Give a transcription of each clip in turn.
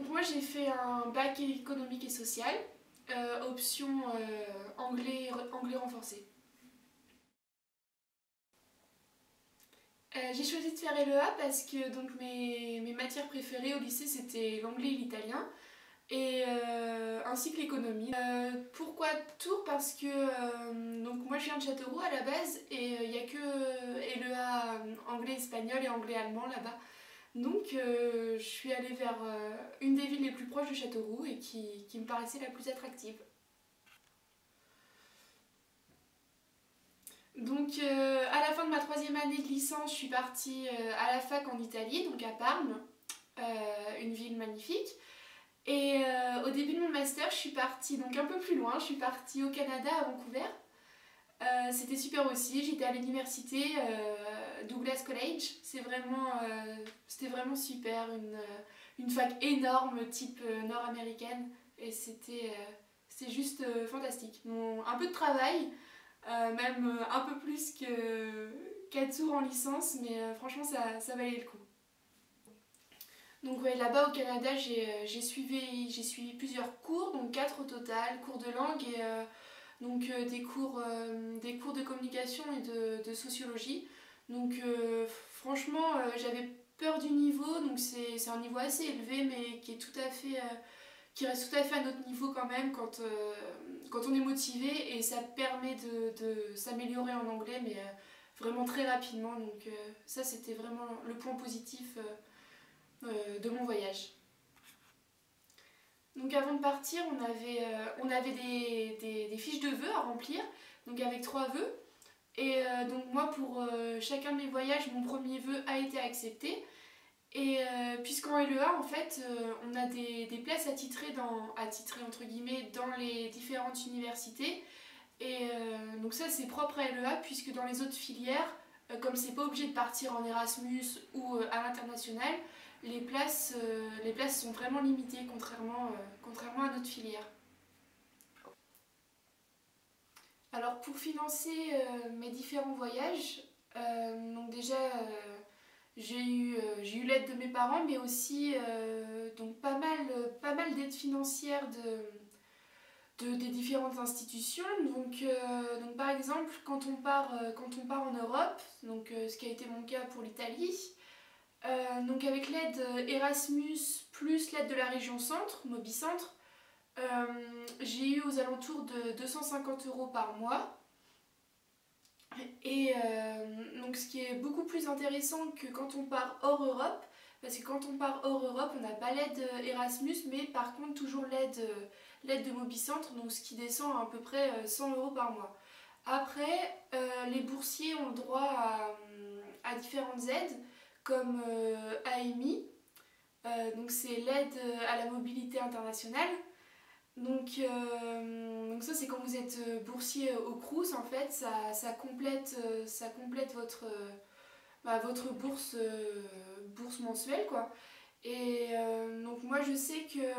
Donc moi j'ai fait un bac économique et social, option anglais renforcé. J'ai choisi de faire LEA parce que donc mes matières préférées au lycée c'était l'anglais et l'italien, et ainsi que l'économie. Pourquoi Tours? Parce que donc moi je viens de Châteauroux à la base, et il n'y a que LEA anglais espagnol et anglais allemand là-bas. Donc je suis allée vers une des villes les plus proches de Châteauroux et qui me paraissait la plus attractive. Donc à la fin de ma troisième année de licence, je suis partie à la fac en Italie, donc à Parme, une ville magnifique. Et au début de mon master, je suis partie donc un peu plus loin, je suis partie au Canada, à Vancouver. C'était super aussi, j'étais à l'université Douglas College, c'était vraiment super, une fac énorme type nord-américaine, et c'était juste fantastique. Bon, un peu de travail, même un peu plus qu'à Tours en licence, mais franchement ça valait le coup. Donc ouais, là-bas au Canada, j'ai suivi plusieurs cours, donc 4 au total, cours de langue et des cours de communication et de sociologie. Donc franchement, j'avais peur du niveau, donc c'est un niveau assez élevé, mais qui reste tout à fait à notre niveau quand même quand on est motivé, et ça permet de s'améliorer en anglais, mais vraiment très rapidement. Donc ça, c'était vraiment le point positif de mon voyage. Donc avant de partir, on avait des fiches de vœux à remplir, donc avec 3 vœux. Et donc moi, pour chacun de mes voyages, mon premier vœu a été accepté. Et puisqu'en LEA, en fait, on a des places attitrées entre guillemets, dans les différentes universités. Et donc ça, c'est propre à LEA, puisque dans les autres filières, comme c'est pas obligé de partir en Erasmus ou à l'international, les places sont vraiment limitées, contrairement à notre filière. Alors pour financer mes différents voyages, donc déjà j'ai eu l'aide de mes parents, mais aussi donc pas mal d'aides financières des différentes institutions. Donc par exemple, quand on part en Europe, donc ce qui a été mon cas pour l'Italie, donc avec l'aide Erasmus plus l'aide de la région Centre, Mobicentre, j'ai eu aux alentours de 250 € par mois. Et donc ce qui est beaucoup plus intéressant que quand on part hors Europe, parce que quand on part hors Europe, on n'a pas l'aide Erasmus, mais par contre toujours l'aide de Mobicentre, donc ce qui descend à peu près 100 € par mois. Après, les boursiers ont le droit à différentes aides, comme AMI, donc c'est l'aide à la mobilité internationale. Donc ça, c'est quand vous êtes boursier au Crous, en fait, ça complète votre bourse mensuelle, quoi. Et donc moi je sais que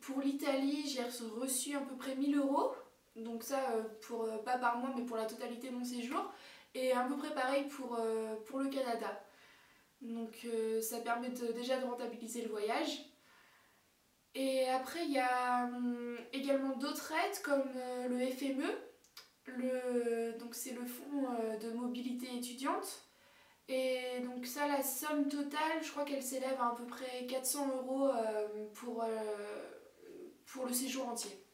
pour l'Italie, j'ai reçu à peu près 1 000 €, donc ça pas par mois mais pour la totalité de mon séjour, et à peu près pareil pour le Canada. Donc ça permet déjà de rentabiliser le voyage. Et après, il y a également d'autres aides comme le FME, donc c'est le fonds de mobilité étudiante. Et donc ça, la somme totale, je crois qu'elle s'élève à peu près 400 € pour le séjour entier.